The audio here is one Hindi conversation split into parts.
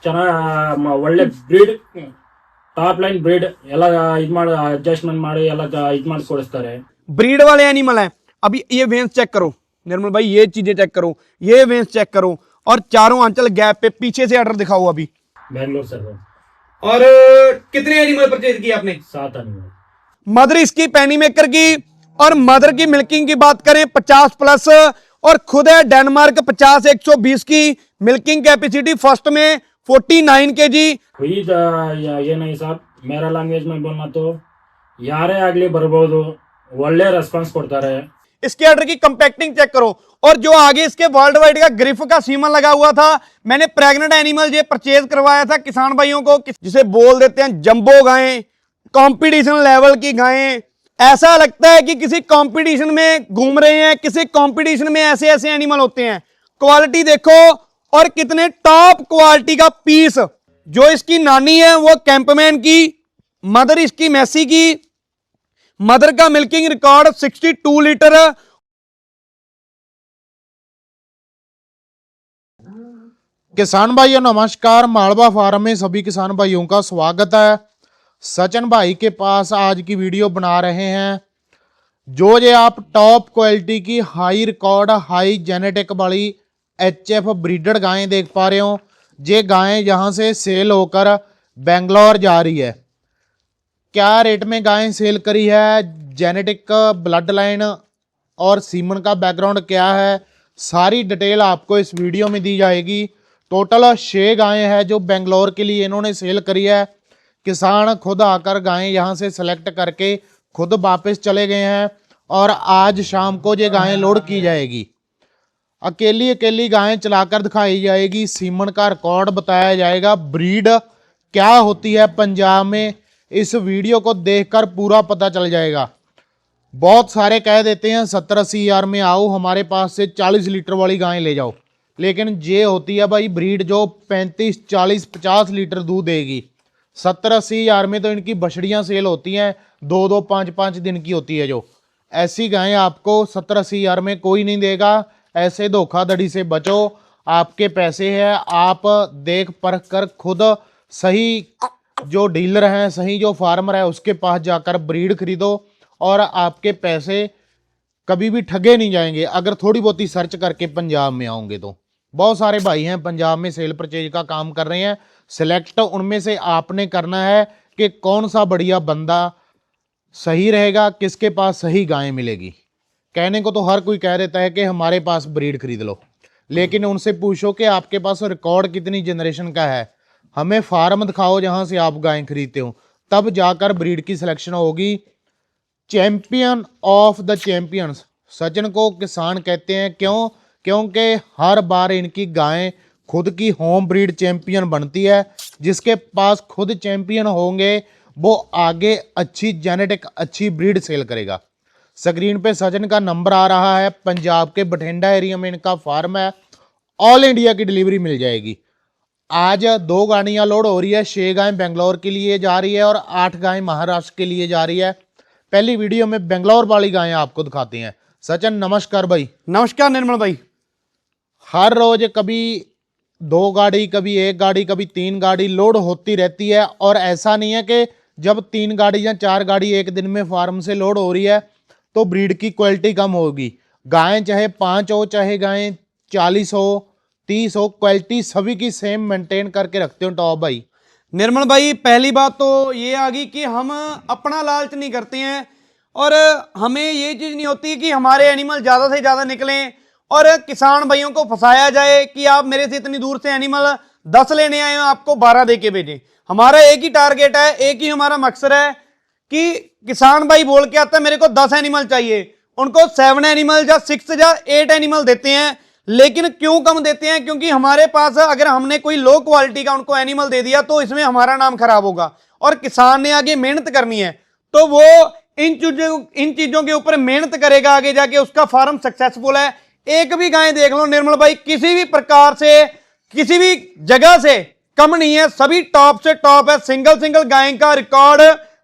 ಚೆನ್ನಾಗಿ ಒಳ್ಳೆ ಬ್ರೀಡ್ ಟಾಪ್ लाइन ब्रीड ಎಲ್ಲ ಇದು ಮಾಡಿ ಅಡ್ಜಸ್ಟ್ಮೆಂट ಮಾಡಿ ಎಲ್ಲ ಇದು ಮಾಡಿ ಕೊಡಿಸ್ತಾರೆ। ब्रीड वाले एनिमल हैं। अभी ये वेंस चेक करो निर्मल भाई, ये चीजें चेक करो, ये वेंस चेक करो, और चारों आंचल गैप पे पीछे से ऑर्डर दिखाओ अभी। बेंगलोर से और कितने एनिमल परचेज किए आपने? 7 एनिमल। मदर इसकी पैनी मेकर की, और मदर की मिल्किंग की बात करें 50 प्लस, और खुद है डेनमार्क 50-120 की मिल्किंग कैपेसिटी, फर्स्ट में 49 kg। ये नहीं साहब, मेरा लैंग्वेज में बोलना तो ಯಾರೇ ಆಗ್ಲಿ ಬರ್ಬೋದು, ಒಳ್ಳೆ ರೆಸ್ಪಾನ್ಸ್ ಕೊಡ್ತಾರೆ। इसके ऑर्डर की कंपैक्टिंग चेक करो, और जो आगे इसके वर्ल्ड वाइड का ग्रिफ का सीमन लगा हुआ था, मैंने प्रेग्नेंट एनिमल ये परचेज करवाया था किसान भाइयों को, जिसे बोल देते हैं जंबो गायें, कंपटीशन लेवल की गायें। ऐसा लगता है कि किसी कंपटीशन में घूम रहे हैं, किसी कंपटीशन में ऐसे ऐसे एनिमल होते हैं। क्वालिटी देखो, और कितने टॉप क्वालिटी का पीस। जो इसकी नानी है वो कैंपमैन की, मदर इसकी मैसी की। मदर का मिल्किंग रिकॉर्ड 62 लीटर। किसान भाइयों नमस्कार, मालवा फार्म में सभी किसान भाइयों का स्वागत है। सचिन भाई के पास आज की वीडियो बना रहे हैं। जो ये आप टॉप क्वालिटी की हाई रिकॉर्ड हाई जेनेटिक वाली HF ब्रीडर गायें देख पा रहे हो, ये गायें यहाँ से सेल होकर बेंगलोर जा रही है। क्या रेट में गायें सेल करी है, जेनेटिक ब्लड लाइन और सीमन का बैकग्राउंड क्या है, सारी डिटेल आपको इस वीडियो में दी जाएगी। टोटल 6 गायें हैं जो बेंगलोर के लिए इन्होंने सेल करी है। किसान खुद आकर गायें यहाँ से सेलेक्ट करके खुद वापस चले गए हैं, और आज शाम को ये गायें लोड की जाएगी। अकेली अकेली गायें चलाकर दिखाई जाएगी, सीमन का रिकॉर्ड बताया जाएगा, ब्रीड क्या होती है पंजाब में, इस वीडियो को देखकर पूरा पता चल जाएगा। बहुत सारे कह देते हैं 70-80 हज़ार में आओ हमारे पास से 40 लीटर वाली गायें ले जाओ, लेकिन ये होती है भाई ब्रीड जो 35, 40, 50 लीटर दूध देगी। 70-80 हज़ार में तो इनकी बछड़ियाँ सेल होती हैं, 2-2, 5-5 दिन की होती है। जो ऐसी गायें आपको 70-80 हज़ार में कोई नहीं देगा। ऐसे धोखाधड़ी से बचो, आपके पैसे हैं, आप देख परख कर खुद सही जो डीलर हैं, सही जो फार्मर है उसके पास जाकर ब्रीड खरीदो, और आपके पैसे कभी भी ठगे नहीं जाएंगे अगर थोड़ी बहुत ही सर्च करके पंजाब में आओगे तो। बहुत सारे भाई हैं पंजाब में सेल परचेज का काम कर रहे हैं, सिलेक्ट उनमें से आपने करना है कि कौन सा बढ़िया बंदा सही रहेगा, किसके पास सही गायें मिलेगी। कहने को तो हर कोई कह देता है कि हमारे पास ब्रीड खरीद लो, लेकिन उनसे पूछो कि आपके पास रिकॉर्ड कितनी जनरेशन का है, हमें फार्म दिखाओ जहां से आप गायें खरीदते हो, तब जाकर ब्रीड की सिलेक्शन होगी। Champion of the champions Sachin को किसान कहते हैं, क्यों? क्योंकि हर बार इनकी गायें खुद की होम ब्रीड चैंपियन बनती है। जिसके पास खुद चैंपियन होंगे वो आगे अच्छी जेनेटिक अच्छी ब्रीड सेल करेगा। स्क्रीन पे सचिन का नंबर आ रहा है, पंजाब के बठिंडा एरिया में इनका फार्म है, ऑल इंडिया की डिलीवरी मिल जाएगी। आज 2 गाड़ियां लोड हो रही है, 6 गायें बेंगलोर के लिए जा रही है और 8 गायें महाराष्ट्र के लिए जा रही है। पहली वीडियो में बेंगलोर वाली गायें आपको दिखाते हैं। सचिन नमस्कार भाई। नमस्कार निर्मल भाई। हर रोज कभी 2 गाड़ी, कभी 1 गाड़ी, कभी 3 गाड़ी लोड होती रहती है, और ऐसा नहीं है कि जब 3 गाड़ी या 4 गाड़ी एक दिन में फार्म से लोड हो रही है तो ब्रीड की क्वालिटी कम होगी। गायें चाहे 5 हो, चाहे गायें 40 हो, 30 हो, क्वालिटी सभी की सेम मेंटेन करके रखते हो टॉप भाई। निर्मल भाई पहली बात तो ये आ गई कि हम अपना लालच नहीं करते हैं, और हमें ये चीज़ नहीं होती कि हमारे एनिमल ज़्यादा से ज़्यादा निकलें और किसान भाइयों को फंसाया जाए कि आप मेरे से इतनी दूर से एनिमल 10 लेने आए हो, आपको 12 दे के भेजें। हमारा एक ही टारगेट है, एक ही हमारा मकसद है कि किसान भाई बोल के आता है मेरे को 10 एनिमल चाहिए, उनको 7 एनिमल या 6 या 8 एनिमल देते हैं। लेकिन क्यों कम देते हैं? क्योंकि हमारे पास अगर हमने कोई लो क्वालिटी का उनको एनिमल दे दिया तो इसमें हमारा नाम खराब होगा, और किसान ने आगे मेहनत करनी है तो वो इन चीजों के ऊपर मेहनत करेगा, आगे जाके उसका फार्म सक्सेसफुल है। एक भी गाय देख लो निर्मल भाई, किसी भी प्रकार से किसी भी जगह से कम नहीं है, सभी टॉप से टॉप है। सिंगल गाय का रिकॉर्ड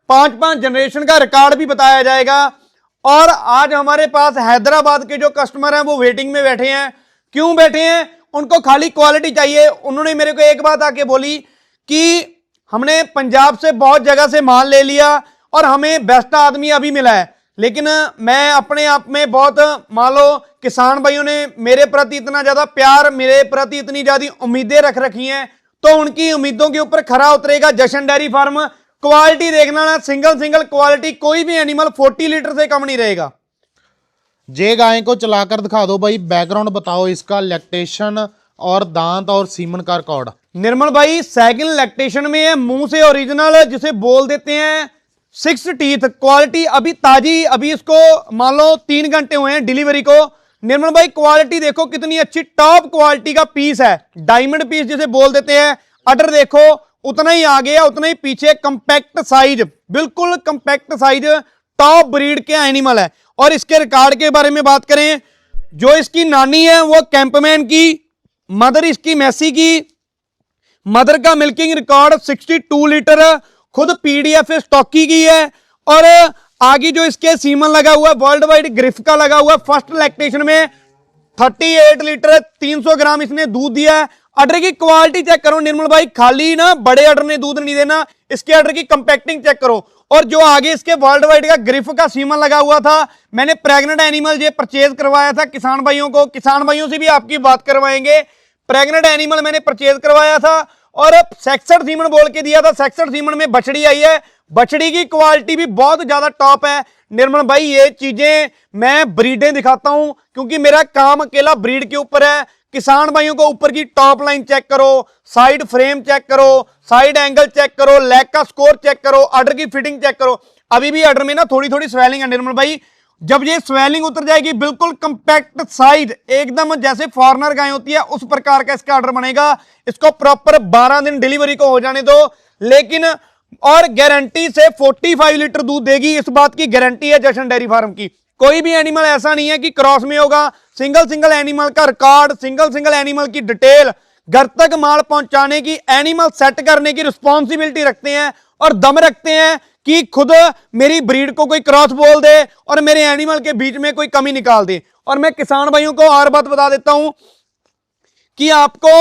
5-5 जनरेशन का रिकॉर्ड भी बताया जाएगा। और आज हमारे पास हैदराबाद के जो कस्टमर हैं वो वेटिंग में बैठे हैं। क्यों बैठे हैं? उनको खाली क्वालिटी चाहिए। उन्होंने मेरे को एक बात आके बोली कि हमने पंजाब से बहुत जगह से माल ले लिया और हमें बेस्ट आदमी अभी मिला है, लेकिन मैं अपने आप में बहुत, मान लो किसान भाइयों ने मेरे प्रति इतना ज्यादा प्यार, मेरे प्रति इतनी ज्यादा उम्मीदें रख रखी हैं, तो उनकी उम्मीदों के ऊपर खरा उतरेगा जशन डेयरी फार्म। क्वालिटी देखना ना, सिंगल क्वालिटी, कोई भी एनिमल 40 लीटर से कम नहीं रहेगा। जे गाय को चलाकर दिखा दो भाई, बैकग्राउंड बताओ इसका, लैक्टेशन और दांत और सीमन का रिकॉर्ड। निर्मल भाई सेकंड लैक्टेशन में है, मुंह से ओरिजिनल, जिसे बोल देते हैं 6 टीथ, क्वालिटी अभी ताजी, अभी इसको मान लो 3 घंटे हुए हैं डिलीवरी को। निर्मल भाई क्वालिटी देखो कितनी अच्छी, टॉप क्वालिटी का पीस है, डायमंड पीस जिसे बोल देते हैं। अडर देखो उतना ही आगे है उतना ही पीछे, कंपैक्ट साइज, बिल्कुल कंपैक्ट साइज, टॉप ब्रीड के एनिमल है। और इसके रिकॉर्ड के बारे में बात करें, जो इसकी नानी है वो कैंपमैन की, मदर इसकी मैसी की, मदर का मिल्किंग रिकॉर्ड 62 लीटर, खुद पीडीएफ स्टॉकी की है। और आगे जो इसके सीमन लगा हुआ है वर्ल्ड वाइड ग्रिफ का लगा हुआ है। फर्स्ट लैक्टेशन में 38 लीटर 300 ग्राम इसने दूध दिया है। अडर की क्वालिटी चेक करो निर्मल भाई, खाली ना बड़े अडर ने दूध नहीं देना, इसके अडर की कंपैक्टिंग चेक करो। और जो आगे इसके वर्ल्ड वाइड का ग्रिफ का सीमन लगा हुआ था, मैंने प्रेग्नेंट एनिमल ये परचेज करवाया था किसान भाइयों को, किसान भाइयों से भी आपकी बात करवाएंगे। प्रेग्नेंट एनिमल मैंने परचेज करवाया था और सेक्सर सीमन बोल के दिया था। सेक्सर सीमन में बछड़ी आई है, बछड़ी की क्वालिटी भी बहुत ज्यादा टॉप है। निर्मल भाई ये चीजें मैं ब्रीडें दिखाता हूं क्योंकि मेरा काम अकेला ब्रीड के ऊपर है। किसान भाइयों को ऊपर की टॉप लाइन चेक करो, साइड फ्रेम चेक करो, साइड एंगल चेक करो, लेग का स्कोर चेक करो, अडर की फिटिंग चेक करो। अभी भी अडर में ना थोड़ी थोड़ी स्वेलिंग है निर्मल भाई, जब ये स्वेलिंग उतर जाएगी बिल्कुल कंपैक्ट साइज, एकदम जैसे फॉरनर गाय होती है उस प्रकार का इसका ऑर्डर बनेगा। इसको प्रॉपर 12 दिन डिलीवरी को हो जाने दो, लेकिन और गारंटी से 45 लीटर दूध देगी, इस बात की गारंटी है जशन डेयरी फार्म की। कोई भी एनिमल ऐसा नहीं है कि क्रॉस में होगा। सिंगल एनिमल का रिकॉर्ड, सिंगल एनिमल की डिटेल, घर तक माल पहुंचाने की, एनिमल सेट करने की रिस्पॉन्सिबिलिटी रखते हैं और दम रखते हैं कि खुद मेरी ब्रीड को कोई क्रॉस बोल दे और मेरे एनिमल के बीच में कोई कमी निकाल दे। और मैं किसान भाइयों को और बात बता देता हूं कि आपको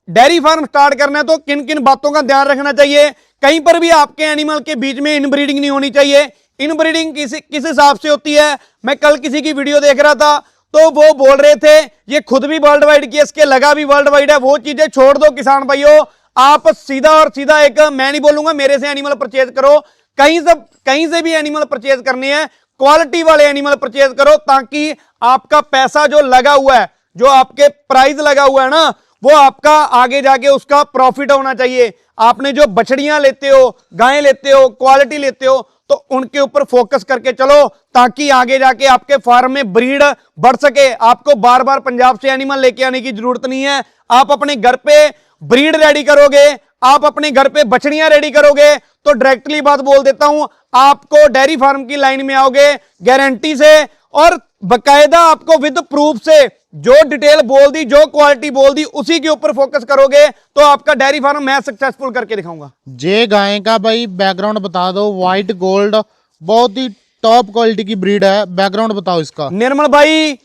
डेयरी फार्म स्टार्ट करना है तो किन किन बातों का ध्यान रखना चाहिए। कहीं पर भी आपके एनिमल के बीच में इनब्रीडिंग नहीं होनी चाहिए। इनब्रीडिंग किस हिसाब से होती है, मैं कल किसी की वीडियो देख रहा था तो वो बोल रहे थे ये खुद भी वर्ल्ड वाइड की, इसके लगा भी वर्ल्ड वाइड है। वो चीजें छोड़ दो किसान भाइयों, आप सीधा और सीधा एक, मैं नहीं बोलूंगा मेरे से एनिमल परचेज करो, कहीं से भी एनिमल परचेज करनी है क्वालिटी वाले एनिमल परचेज करो, ताकि आपका पैसा जो लगा हुआ है, जो आपके प्राइस लगा हुआ है ना, वो आपका आगे जाके उसका प्रॉफिट होना चाहिए। आपने जो बछड़ियां लेते हो, गायें लेते हो, क्वालिटी लेते हो, तो उनके ऊपर फोकस करके चलो ताकि आगे जाके आपके फार्म में ब्रीड बढ़ सके। आपको बार बार पंजाब से एनिमल लेके आने की जरूरत नहीं है। आप अपने घर पे ब्रीड रेडी करोगे, आप अपने घर पे बछड़ियां रेडी करोगे, तो डायरेक्टली बात बोल देता हूं, आपको डेयरी फार्म की लाइन में आओगे गारंटी से, और बकायदा आपको विद प्रूफ से जो डिटेल बोल दी, जो क्वालिटी बोल दी, उसी के ऊपर फोकस करोगे तो आपका डेयरी फार्म मैं सक्सेसफुल करके दिखाऊंगा। जे गाय का भाई बैकग्राउंड बता दो, व्हाइट गोल्ड, बहुत ही टॉप क्वालिटी की ब्रीड है, बैकग्राउंड बताओ इसका। निर्मल भाई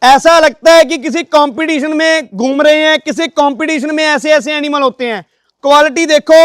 ऐसा लगता है कि किसी कंपटीशन में घूम रहे हैं, किसी कंपटीशन में ऐसे ऐसे एनिमल होते हैं। क्वालिटी देखो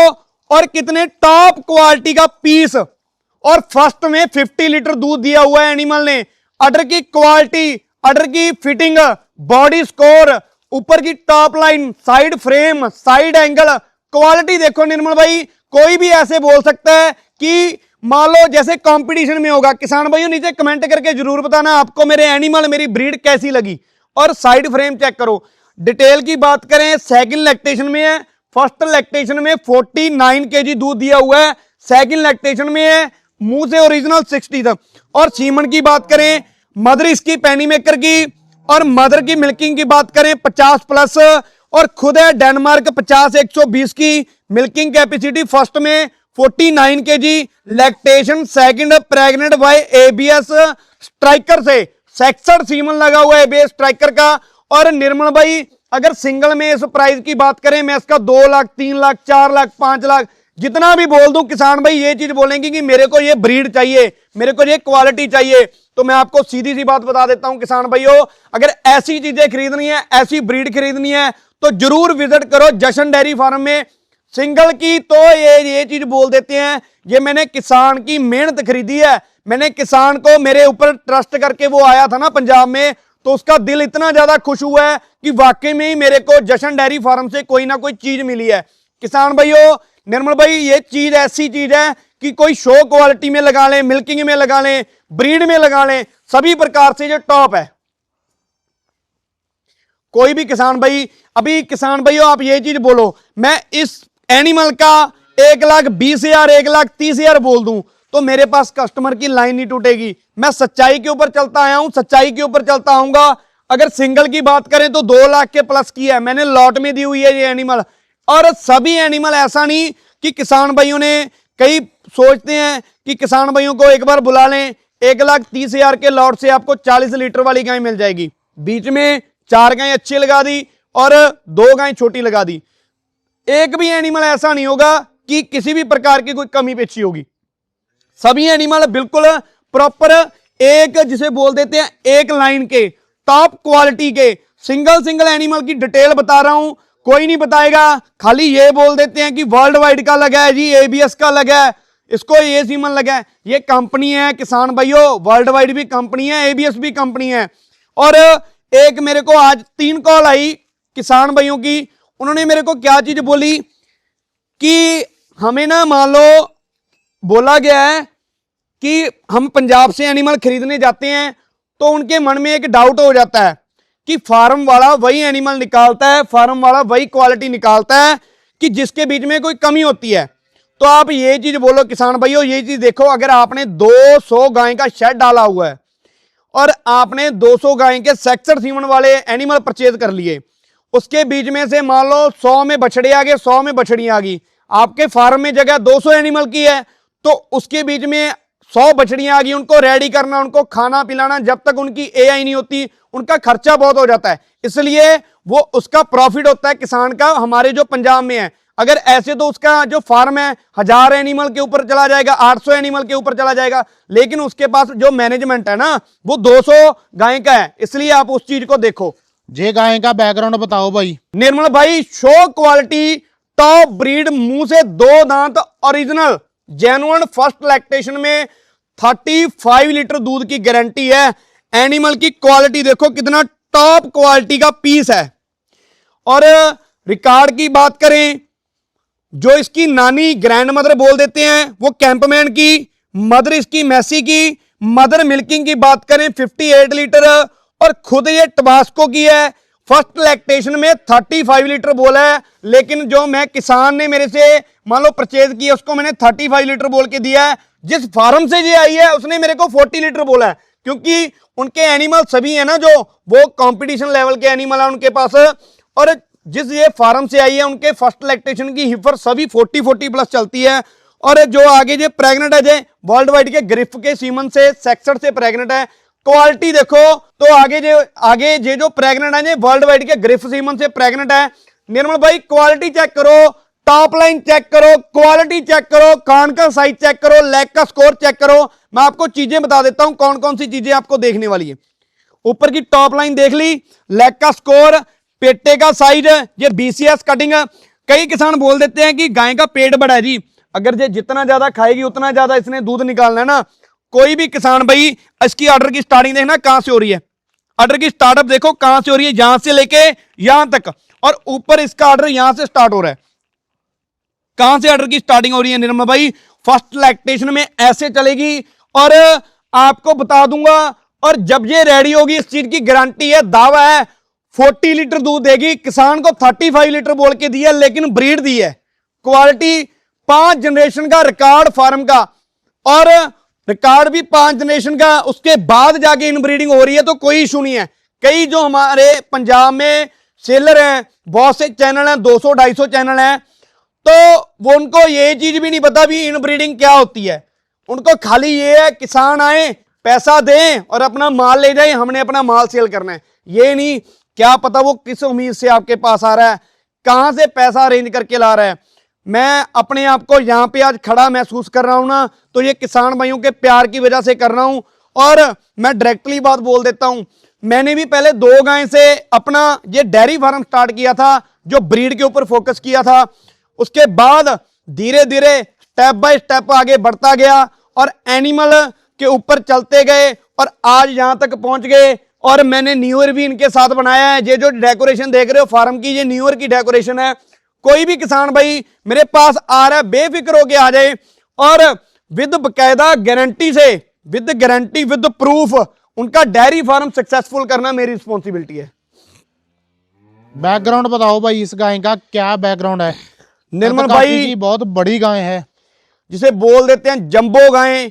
और कितने टॉप क्वालिटी का पीस, और फर्स्ट में 50 लीटर दूध दिया हुआ है एनिमल ने। अडर की क्वालिटी, अडर की फिटिंग, बॉडी स्कोर, ऊपर की top line, side frame, side angle, quality देखो निर्मल भाई। कोई भी ऐसे बोल सकता है कि मान लो जैसे कंपटीशन में होगा। किसान भाइयों नीचे कमेंट करके जरूर बताना आपको मेरे एनिमल, मेरी ब्रीड कैसी लगी। और साइड फ्रेम चेक करो। डिटेल की बात करें, सेकंड लैक्टेशन में है, फर्स्ट लैक्टेशन में 49 केजी दूध दिया हुआ है, सेकंड लैक्टेशन में है, मुंह से ओरिजिनल 60 तक। और सीमन की बात करें, मदर इसकी पैनी मेकर की, और मदर की मिल्किंग की बात करें 50 प्लस, और खुद है डेनमार्क 50-120 की मिल्किंग कैपेसिटी। फर्स्ट में 49 KG, lactation second, pregnant by ABS striker से, 66 सीमन लगा हुआ है एबीएस स्ट्राइकर का। और निर्मल भाई अगर सिंगल में इस प्राइस की बात करें, मैं इसका 2 लाख, 3 लाख, 4 लाख, 5 लाख जितना भी बोल दूं, किसान भाई ये चीज बोलेंगे कि मेरे को ये ब्रीड चाहिए, मेरे को ये क्वालिटी चाहिए। तो मैं आपको सीधी सी बात बता देता हूं किसान भाइयों, अगर ऐसी चीजें खरीदनी है, ऐसी ब्रीड खरीदनी है, तो जरूर विजिट करो जशन डेयरी फार्म में। सिंगल की तो ये चीज बोल देते हैं, ये मैंने किसान की मेहनत खरीदी है, मैंने किसान को मेरे ऊपर ट्रस्ट करके वो आया था ना पंजाब में, तो उसका दिल इतना ज्यादा खुश हुआ है कि वाकई में ही मेरे को जशन डेयरी फार्म से कोई ना कोई चीज मिली है। किसान भाइयों, निर्मल भाई, ये चीज ऐसी चीज है कि कोई शो क्वालिटी में लगा लें, मिल्किंग में लगा लें, ब्रीड में लगा लें, सभी प्रकार से ये टॉप है। कोई भी किसान भाई, अभी किसान भाइयों आप ये चीज बोलो, मैं इस एनिमल का 1,20,000 1,30,000 बोल दूं तो मेरे पास कस्टमर की लाइन नहीं टूटेगी। मैं सच्चाई के ऊपर चलता आया हूं, सच्चाई के ऊपर चलता आऊंगा। अगर सिंगल की बात करें तो 2 लाख के प्लस की है, मैंने लॉट में दी हुई है ये एनिमल। और सभी एनिमल ऐसा नहीं कि किसान भाइयों ने, कई सोचते हैं कि किसान भाइयों को एक बार बुला लें, 1,30,000 के लॉट से आपको 40 लीटर वाली गाय मिल जाएगी। बीच में 4 गाय अच्छी लगा दी और 2 गाय छोटी लगा दी। एक भी एनिमल ऐसा नहीं होगा कि किसी भी प्रकार की कोई कमी पेशी होगी। सभी एनिमल बिल्कुल प्रॉपर, एक जिसे बोल देते हैं एक लाइन के, टॉप क्वालिटी के। सिंगल एनिमल की डिटेल बता रहा हूं, कोई नहीं बताएगा। खाली ये बोल देते हैं कि वर्ल्ड वाइड का लगा है जी, एबीएस का लगा है, इसको ये सीमन लगा है। ये कंपनी है किसान भाइयों, वर्ल्ड वाइड भी कंपनी है, एबीएस भी कंपनी है। और एक मेरे को आज 3 कॉल आई किसान भाइयों की, उन्होंने मेरे को क्या चीज बोली कि हमें ना मान लो बोला गया है कि हम पंजाब से एनिमल खरीदने जाते हैं तो उनके मन में एक डाउट हो जाता है कि फार्म वाला वही एनिमल निकालता है, फार्म वाला वही क्वालिटी निकालता है कि जिसके बीच में कोई कमी होती है। तो आप ये चीज बोलो किसान भाइयों, ये चीज देखो, अगर आपने 200 गाय का शेड डाला हुआ है और आपने 200 गाय के सेक्सर सीमन वाले एनिमल परचेज कर लिए, उसके बीच में से मान लो 100 में बछड़े आ गए, 100 में बछड़ियां आ गई, आपके फार्म में जगह 200 एनिमल की है, तो उसके बीच में 100 बछड़ियां आ गई, उनको रेडी करना, उनको खाना पिलाना, जब तक उनकी एआई नहीं होती उनका खर्चा बहुत हो जाता है। इसलिए वो उसका प्रॉफिट होता है किसान का, हमारे जो पंजाब में है। अगर ऐसे तो उसका जो फार्म है 1000 एनिमल के ऊपर चला जाएगा, 800 एनिमल के ऊपर चला जाएगा, लेकिन उसके पास जो मैनेजमेंट है ना वो 200 गाय का है। इसलिए आप उस चीज को देखो। जे गाय का बैकग्राउंड बताओ भाई। निर्मल भाई, शो क्वालिटी, टॉप ब्रीड, मुंह से 2 दांत, ओरिजिनल जेन्युइन फर्स्ट लैक्टेशन में 35 लीटर दूध की गारंटी है। एनिमल की क्वालिटी देखो, कितना टॉप क्वालिटी का पीस है। और रिकॉर्ड की बात करें, जो इसकी नानी ग्रैंड मदर बोल देते हैं वो कैंपमैन की, मदर इसकी मैसी की, मदर मिल्किंग की बात करें 58 लीटर, और खुद ये टबास्को की है। फर्स्ट लैक्टेशन में 35 लीटर बोला है, लेकिन जो मैं किसान ने मेरे से मान लो परचेज किया उसको मैंने 35 लीटर बोल के दिया है। जिस फार्म से ये आई है उसने मेरे को 40 लीटर बोला है, क्योंकि उनके एनिमल सभी है ना जो वो कंपटीशन लेवल के एनिमल है उनके पास। और जिस ये फार्म से आई है उनके फर्स्ट लैक्टेशन की हिफर सभी 40 प्लस चलती है। और जो आगे जो प्रेग्नेंट है, जो वर्ल्ड वाइड के ग्रिफ के सीमन से सेक्सर से प्रेग्नेंट है। क्वालिटी देखो तो आगे जो प्रेग्नेंट है वर्ल्ड वाइड के ग्रिफ सीमन से प्रेग्नेंट है। निर्मल भाई, क्वालिटी चेक करो, टॉप लाइन चेक करो, क्वालिटी चेक करो, कान का साइज चेक करो, लेग का स्कोर चेक करो। मैं आपको चीजें बता देता हूं कौन कौन सी चीजें आपको देखने वाली है। ऊपर की टॉप लाइन देख ली, लेग का स्कोर, पेटे का साइज, ये बीसीएस कटिंग। कई किसान बोल देते हैं कि गाय का पेट बड़ा है जी, अगर ये जितना ज्यादा खाएगी उतना ज्यादा इसने दूध निकालना है ना। कोई भी किसान भाई इसकी ऑर्डर की स्टार्टिंग देखना कहां से हो रही है, ऑर्डर की स्टार्टअप देखो कहां से हो रही है, यहां से लेके यहां तक, और ऊपर इसका ऑर्डर यहां से स्टार्ट हो रहा है। कहां से ऑर्डर की स्टार्टिंग हो रही है निर्मल भाई? फर्स्ट लैक्टेशन में ऐसे चलेगी, और आपको बता दूंगा, और जब ये रेडी होगी इस चीज की गारंटी है, दावा है, 40 लीटर दूध देगी। किसान को 35 लीटर बोल के दिया, लेकिन ब्रीड दी है, क्वालिटी 5 जनरेशन का रिकॉर्ड फार्म का, और रिकॉर्ड भी 5 जनरेशन का, उसके बाद जाके इनब्रीडिंग हो रही है, तो कोई इशू नहीं है। कई जो हमारे पंजाब में सेलर हैं, बहुत से चैनल हैं, 200-250 चैनल हैं, तो वो उनको ये चीज भी नहीं पता भी इनब्रीडिंग क्या होती है। उनको खाली ये है किसान आए, पैसा दें और अपना माल ले जाए, हमने अपना माल सेल करना है। ये नहीं, क्या पता वो किस उम्मीद से आपके पास आ रहा है, कहां से पैसा अरेंज करके ला रहा है। मैं अपने आप को यहां पे आज खड़ा महसूस कर रहा हूं ना, तो ये किसान भाइयों के प्यार की वजह से कर रहा हूं। और मैं डायरेक्टली बात बोल देता हूं, मैंने भी पहले 2 गाय से अपना ये डेयरी फार्म स्टार्ट किया था, जो ब्रीड के ऊपर फोकस किया था। उसके बाद धीरे धीरे स्टेप बाय स्टेप आगे बढ़ता गया और एनिमल के ऊपर चलते गए और आज यहां तक पहुंच गए। और मैंने न्यू ईयर भी इनके साथ बनाया है। ये जो डेकोरेशन देख रहे हो फार्म की, ये न्यू ईयर की डेकोरेशन है। कोई भी किसान भाई मेरे पास आ रहा है, बेफिक्र होके आ जाए और विद बकायदा गारंटी से, विद गारंटी, विद प्रूफ उनका डेयरी फार्म सक्सेसफुल करना मेरी रिस्पॉन्सिबिलिटी है। बैकग्राउंड बताओ भाई, इस गाय का क्या बैकग्राउंड है? निर्मल काफी भाई जी बहुत बड़ी गाय है, जिसे बोल देते हैं जंबो गायें,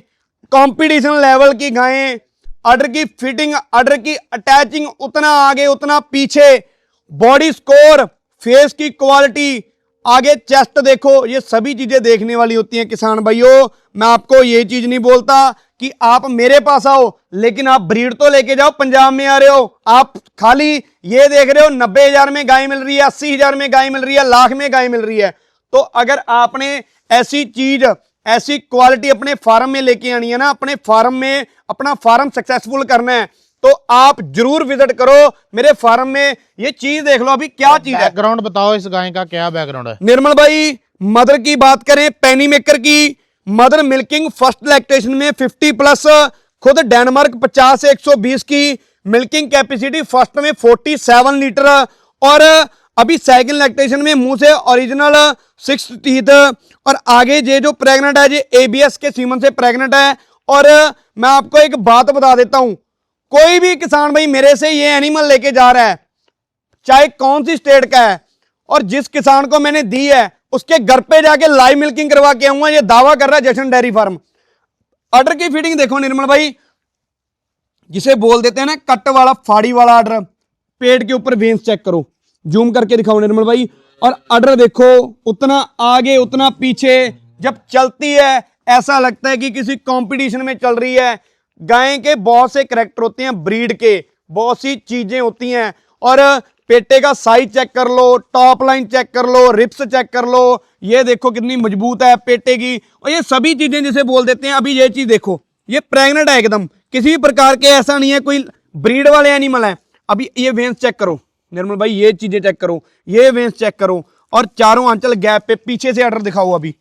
कंपटीशन लेवल की गायें, अडर की फिटिंग, अडर की अटैचिंग उतना आगे उतना पीछे, बॉडी स्कोर, फेस की क्वालिटी, आगे चेस्ट देखो, ये सभी चीजें देखने वाली होती हैं किसान भाइयों। मैं आपको ये चीज नहीं बोलता कि आप मेरे पास आओ, लेकिन आप ब्रीड तो लेके जाओ। पंजाब में आ रहे हो, आप खाली ये देख रहे हो 90,000 में गाय मिल रही है, 80,000 में गाय मिल रही है, लाख में गाय मिल रही है। तो अगर आपने ऐसी चीज, ऐसी क्वालिटी अपने फार्म में लेके आनी है ना, अपने फार्म में अपना फार्म सक्सेसफुल करना है, तो आप जरूर विजिट करो मेरे फार्म में। ये चीज देख लो अभी क्या चीज है। बैकग्राउंड बताओ इस गाय का क्या बैकग्राउंड है? निर्मल भाई, मदर की बात करें, पेनी मेकर की मदर मिल्किंग फर्स्ट लैक्टेशन में 50+, खुद डेनमार्क 50 से 120 की मिल्किंग कैपेसिटी, फर्स्ट में 47 लीटर और अभी सेकंड लैक्टेशन में मुंह से ओरिजिनल 6 टीथ। और आगे ये जो प्रेग्नेंट है, ये ABS के सीमन से प्रेग्नेंट है। और मैं आपको एक बात बता देता हूं, कोई भी किसान भाई मेरे से ये एनिमल लेके जा रहा है, चाहे कौन सी स्टेट का है, और जिस किसान को मैंने दी है उसके घर पे जाके लाइव मिल्किंग करवा के आऊंगा, ये दावा कर रहा है जशन डेयरी फार्म। ऑर्डर की फिटिंग देखो निर्मल भाई, जिसे बोल देते हैं ना कट वाला, फाड़ी वाला ऑर्डर। पेट के ऊपर वेन्स चेक करो, जूम करके दिखाओ निर्मल भाई। और ऑर्डर देखो, उतना आगे उतना पीछे, जब चलती है ऐसा लगता है कि किसी कंपटीशन में चल रही है। गाय के बहुत से करैक्टर होते हैं, ब्रीड के बहुत सी चीजें होती हैं। और पेटे का साइज चेक कर लो, टॉप लाइन चेक कर लो, रिप्स चेक कर लो, ये देखो कितनी मजबूत है पेटे की। और ये सभी चीजें जिसे बोल देते हैं, अभी ये चीज देखो, ये प्रेग्नेंट है एकदम, किसी भी प्रकार के ऐसा नहीं है कोई ब्रीड वाले एनिमल है। अभी ये वेन्स चेक करो निर्मल भाई, ये चीजें चेक करो, ये वेन्स चेक करो, और चारों आंचल गैप पे पीछे से ऑर्डर दिखाओ। अभी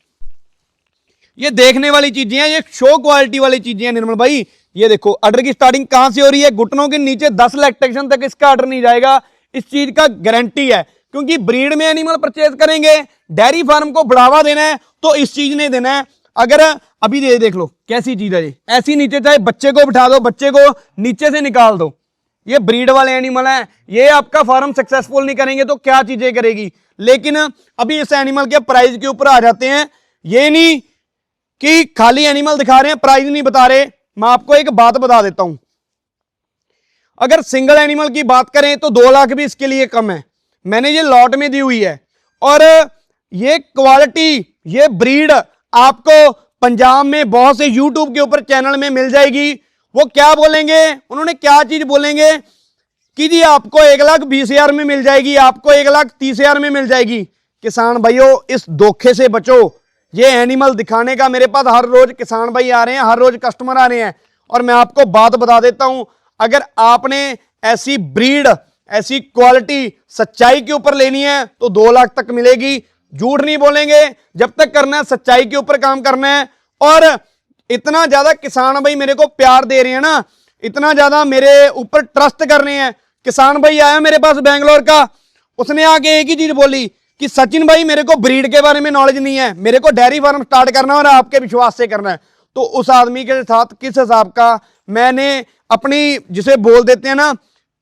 ये देखने वाली चीजें हैं, ये शो क्वालिटी वाली चीजें हैं निर्मल भाई। ये देखो ऑर्डर की स्टार्टिंग कहां से हो रही है, घुटनों के नीचे 10 लैक्टेशन तक इसका ऑर्डर नहीं जाएगा। इस चीज का गारंटी है, क्योंकि ब्रीड में एनिमल परचेज करेंगे, डेयरी फार्म को बढ़ावा देना है, तो इस चीज ने देना है। अगर अभी ये देख लो कैसी चीज है, ये ऐसी नीचे चाहे बच्चे को बिठा दो, बच्चे को नीचे से निकाल दो, ये ब्रीड वाले एनिमल हैं। ये आपका फार्म सक्सेसफुल नहीं करेंगे तो क्या चीजें करेगी। लेकिन अभी इस एनिमल के प्राइस के ऊपर आ जाते हैं। ये नहीं कि खाली एनिमल दिखा रहे हैं, प्राइस नहीं बता रहे। मैं आपको एक बात बता देता हूं, अगर सिंगल एनिमल की बात करें तो 2 लाख भी इसके लिए कम है। मैंने ये लॉट में दी हुई है। और ये क्वालिटी, ये ब्रीड आपको पंजाब में बहुत से यूट्यूब के ऊपर चैनल में मिल जाएगी। वो क्या बोलेंगे, उन्होंने क्या चीज बोलेंगे कि जी आपको 1,20,000 में मिल जाएगी, आपको 1,30,000 में मिल जाएगी। किसान भाइयों, इस धोखे से बचो। ये एनिमल दिखाने का मेरे पास हर रोज किसान भाई आ रहे हैं, हर रोज कस्टमर आ रहे हैं। और मैं आपको बात बता देता हूं, अगर आपने ऐसी ब्रीड, ऐसी क्वालिटी सच्चाई के ऊपर लेनी है तो 2 लाख तक मिलेगी। झूठ नहीं बोलेंगे, जब तक करना है सच्चाई के ऊपर काम करना है। और इतना ज्यादा किसान भाई मेरे को प्यार दे रहे हैं ना, इतना ज्यादा मेरे ऊपर ट्रस्ट कर रहे हैं। किसान भाई आया मेरे पास बेंगलोर का, उसने आके एक ही चीज बोली कि सचिन भाई मेरे को ब्रीड के बारे में नॉलेज नहीं है, मेरे को डेयरी फार्म स्टार्ट करना है और आपके विश्वास से करना है। तो उस आदमी के साथ किस हिसाब का मैंने अपनी, जिसे बोल देते हैं ना,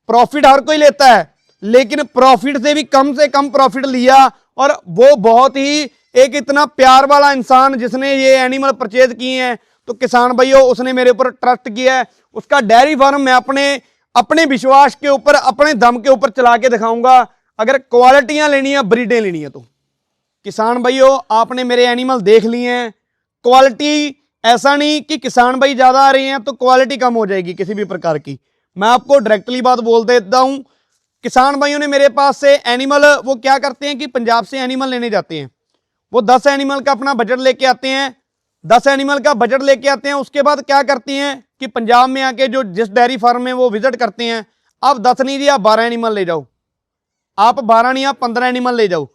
प्रॉफिट हर कोई लेता है, लेकिन प्रॉफिट से कम प्रॉफिट लिया। और वो बहुत ही एक इतना प्यार वाला इंसान जिसने ये एनिमल परचेज किए हैं, तो किसान भाइयों उसने मेरे ऊपर ट्रस्ट किया है। उसका डेयरी फार्म मैं अपने विश्वास के ऊपर, अपने दम के ऊपर चला के दिखाऊंगा। अगर क्वालिटियां लेनी है, ब्रीडें लेनी है, तो किसान भाइयों आपने मेरे एनिमल देख लिए हैं। क्वालिटी ऐसा नहीं कि किसान भाई ज्यादा आ रहे हैं तो क्वालिटी कम हो जाएगी किसी भी प्रकार की। मैं आपको डायरेक्टली बात बोल देता हूं, किसान भाइयों ने मेरे पास से एनिमल, वो क्या करते हैं कि पंजाब से एनिमल लेने जाते हैं, वो 10 एनिमल का अपना बजट लेके आते हैं। 10 एनिमल का बजट लेके आते हैं, उसके बाद क्या करते हैं कि पंजाब में आके जो जिस डेयरी फार्म में वो विजिट करते हैं, आप 10 नहीं दिए, आप 12 एनिमल ले जाओ, आप 12 नहीं, आप 15 एनिमल ले जाओ,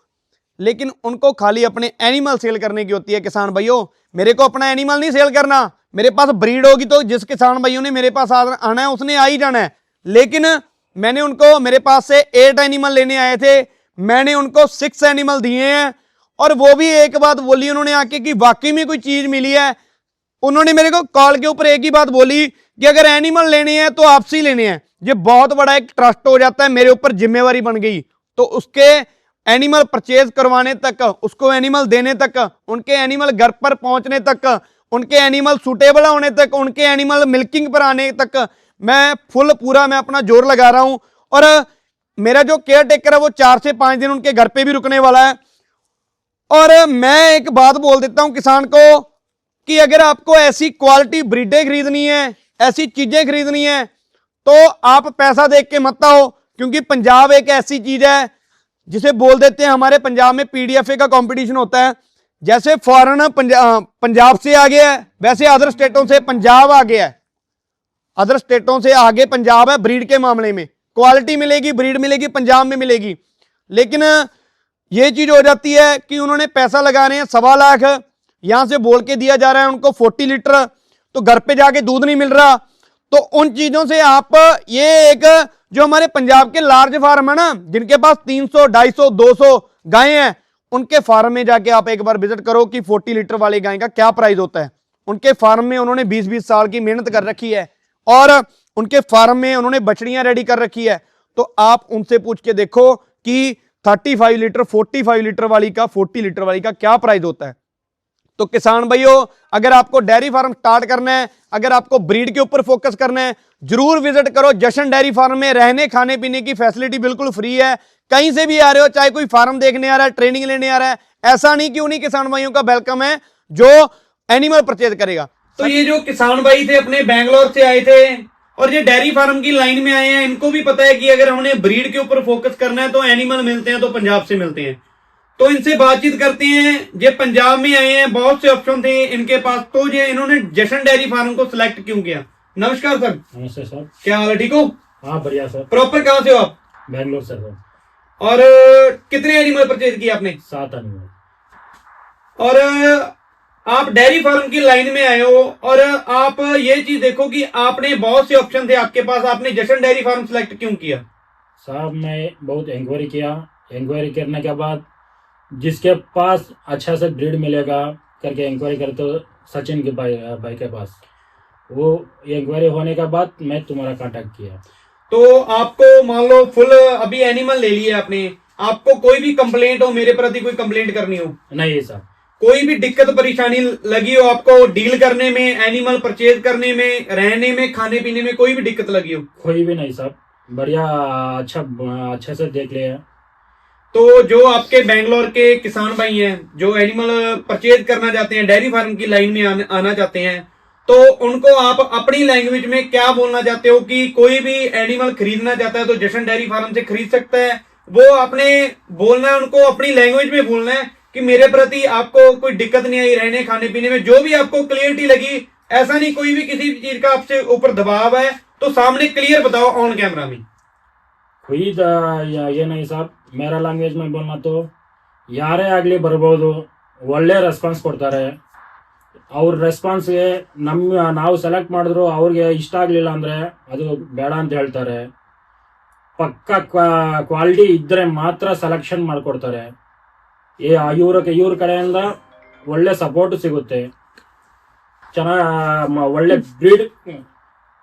लेकिन उनको खाली अपने एनिमल सेल करने की होती है। किसान भाइयों, मेरे को अपना एनिमल नहीं सेल करना, मेरे पास ब्रीड होगी तो जिस किसान भाइयों ने मेरे पास आना है उसने आ ही जाना है। लेकिन मैंने उनको, मेरे पास से 8 एनिमल लेने आए थे, मैंने उनको 6 एनिमल दिए हैं, और वो भी एक बात बोली उन्होंने आके कि वाकई में कोई चीज मिली है। उन्होंने मेरे को कॉल के ऊपर एक ही बात बोली कि अगर एनिमल लेने हैं तो आपसे ही लेने हैं। ये बहुत बड़ा एक ट्रस्ट हो जाता है, मेरे ऊपर जिम्मेवारी बन गई। तो उसके एनिमल परचेज करवाने तक, उसको एनिमल देने तक, उनके एनिमल घर पर पहुंचने तक, उनके एनिमल सूटेबल होने तक, उनके एनिमल मिल्किंग पर आने तक मैं मैं अपना जोर लगा रहा हूं। और मेरा जो केयर टेकर है वो 4 से 5 दिन उनके घर पे भी रुकने वाला है। और मैं एक बात बोल देता हूं किसान को कि अगर आपको ऐसी क्वालिटी ब्रीडें खरीदनी है, ऐसी चीजें खरीदनी है, तो आप पैसा देख के मत आओ, क्योंकि पंजाब एक ऐसी चीज है जिसे बोल देते हैं, हमारे पंजाब में पीडीएफए का कंपटीशन होता है। जैसे फॉरेन पंजाब से आ गया है, वैसे अदर स्टेटों से पंजाब आ गया है। अदर स्टेटों से आगे पंजाब है ब्रीड के मामले में। क्वालिटी मिलेगी, ब्रीड मिलेगी, पंजाब में मिलेगी। लेकिन ये चीज हो जाती है कि उन्होंने पैसा लगा रहे हैं 1.25 लाख, यहां से बोल के दिया जा रहा है उनको 40 लीटर, तो घर पे जाके दूध नहीं मिल रहा। तो उन चीजों से आप, ये एक जो हमारे पंजाब के लार्ज फार्म है ना, जिनके पास 300, 250, 200 गायें हैं, उनके फार्म में जाके आप एक बार विजिट करो कि 40 लीटर वाली गाय का क्या प्राइस होता है। उनके फार्म में उन्होंने 20-20 साल की मेहनत कर रखी है, और उनके फार्म में उन्होंने बछड़ियां रेडी कर रखी है। तो आप उनसे पूछ के देखो कि 35 लीटर, 45 लीटर वाली का, 40 लीटर वाली का क्या प्राइस होता है। तो किसान भाइयों, अगर आपको डेयरी फार्म स्टार्ट करना है, अगर आपको ब्रीड के ऊपर फोकस करना है, जरूर विजिट करो जशन डेयरी फार्म में। रहने खाने पीने की फैसिलिटी बिल्कुल फ्री है। कहीं से भी आ रहे हो, चाहे कोई फार्म देखने आ रहा है, ट्रेनिंग लेने आ रहा है, ऐसा नहीं कि उन्हीं किसान भाइयों का वेलकम है जो एनिमल परचेज करेगा। तो ये जो किसान भाई थे अपने बैंगलोर से आए थे और ये डेयरी फार्म की लाइन में आए हैं, इनको भी पता है कि अगर हमने ब्रीड के ऊपर फोकस करना है तो एनिमल मिलते हैं तो पंजाब से मिलते हैं। तो इनसे बातचीत करते हैं। ये पंजाब में आए हैं, बहुत से ऑप्शन थे इनके पास, तो ये इन्होंने जशन डेयरी फार्म को सिलेक्ट क्यों किया? नमस्कार सर। नमस्ते सर। क्या हाल है, ठीक हो? हाँ बढ़िया सर। प्रॉपर कहाँ से हो आप? बैंगलोर सर। और कितने एनिमल परचेज किए आपने? 7 एनिमल। और आप डेयरी फार्म की लाइन में आए हो, और आप ये चीज देखो कि आपने बहुत से ऑप्शन थे आपके पास, आपने जशन डेयरी फार्म सिलेक्ट क्यों किया? साहब मैं बहुत इंक्वायरी किया, इंक्वायरी करने के बाद जिसके पास अच्छा से ब्रीड मिलेगा करके इंक्वायरी करते तो सचिन के भाई के पास, वो इंक्वायरी होने के बाद मैं तुम्हारा कांटेक्ट किया। तो आपको मान लो फुल अभी एनिमल ले लिए आपने, आपको कोई भी कंप्लेंट हो, मेरे प्रति कोई कंप्लेंट करनी हो? नहीं सर। कोई भी दिक्कत परेशानी लगी हो आपको डील करने में, एनिमल परचेज करने में, रहने में, खाने पीने में, कोई भी दिक्कत लगी हो? कोई भी नहीं साहब, बढ़िया, अच्छे से देख लिया। तो जो आपके बैंगलोर के किसान भाई हैं जो एनिमल परचेज करना चाहते हैं, डेयरी फार्म की लाइन में आना चाहते हैं, तो उनको आप अपनी लैंग्वेज में क्या बोलना चाहते हो कि कोई भी एनिमल खरीदना चाहता है तो जशन डेयरी फार्म से खरीद सकता है? वो आपने बोलना है, उनको अपनी लैंग्वेज में बोलना है कि मेरे प्रति आपको कोई दिक्कत नहीं आई रहने खाने पीने में, जो भी आपको क्लियरिटी लगी। ऐसा नहीं कोई भी किसी भी चीज का आपसे ऊपर दबाव है तो सामने क्लियर बताओ ऑन कैमरा में। कोई ये नहीं साहब, मेरा लैंग्वेज में बोलना तो ಯಾರೇ ಆಗಲಿ ಬರ್ಬೋದು, ಒಳ್ಳೆ ರೆಸ್ಪಾನ್ಸ್ ಕೊಡ್ತಾರೆ। ಅವ್ರ ರೆಸ್ಪಾನ್ಸ್ಗೆ ನಾವು ಸೆಲೆಕ್ಟ್ ಮಾಡಿದ್ರು ಅವ್ರಿಗೆ ಇಷ್ಟ ಆಗಲಿಲ್ಲ ಅಂದರೆ ಅದು ಬೇಡ ಅಂತ ಹೇಳ್ತಾರೆ। ಪಕ್ಕ ಕ್ವಾಲಿಟಿ ಇದ್ದರೆ ಮಾತ್ರ ಸೆಲೆಕ್ಷನ್ ಮಾಡಿಕೊಡ್ತಾರೆ। ಇವ್ರ ಕಡೆಯಿಂದ ಒಳ್ಳೆ ಸಪೋರ್ಟ್ ಸಿಗುತ್ತೆ, ಒಳ್ಳೆ breed,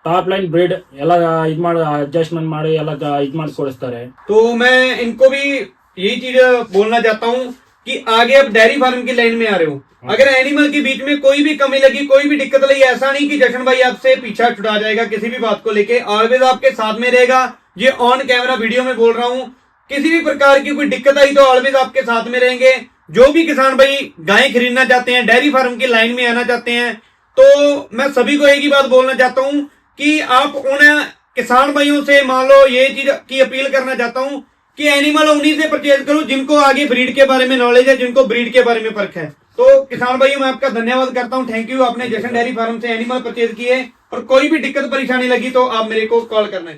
top line breed adjustment ಮಾಡಿಸ್ತಾರೆ। तो मैं इनको भी यही चीज बोलना चाहता हूँ कि आगे आप डेयरी फार्म की लाइन में आ रहे हो, अगर एनिमल के बीच में कोई भी कमी लगी, कोई भी दिक्कत लगी, ऐसा नहीं कि जशन भाई आपसे पीछा छुड़ा जाएगा किसी भी बात को लेके, ऑलवेज आपके साथ में रहेगा। ये ऑन कैमरा वीडियो में बोल रहा हूँ, किसी भी प्रकार की कोई दिक्कत आई तो ऑलवेज आपके साथ में रहेंगे। जो भी किसान भाई गाय खरीदना चाहते हैं, डेयरी फार्म की लाइन में आना चाहते हैं, तो मैं सभी को एक ही बात बोलना चाहता हूँ कि आप उन किसान भाइयों से मान लो ये चीज की अपील करना चाहता हूं कि एनिमल उन्हीं से परचेज करो जिनको आगे ब्रीड के बारे में नॉलेज है, जिनको ब्रीड के बारे में फर्क है। तो किसान भाइयों मैं आपका धन्यवाद करता हूं, थैंक यू, आपने जशन डेयरी फार्म से एनिमल परचेज किए। और कोई भी दिक्कत परेशानी लगी तो आप मेरे को कॉल करना।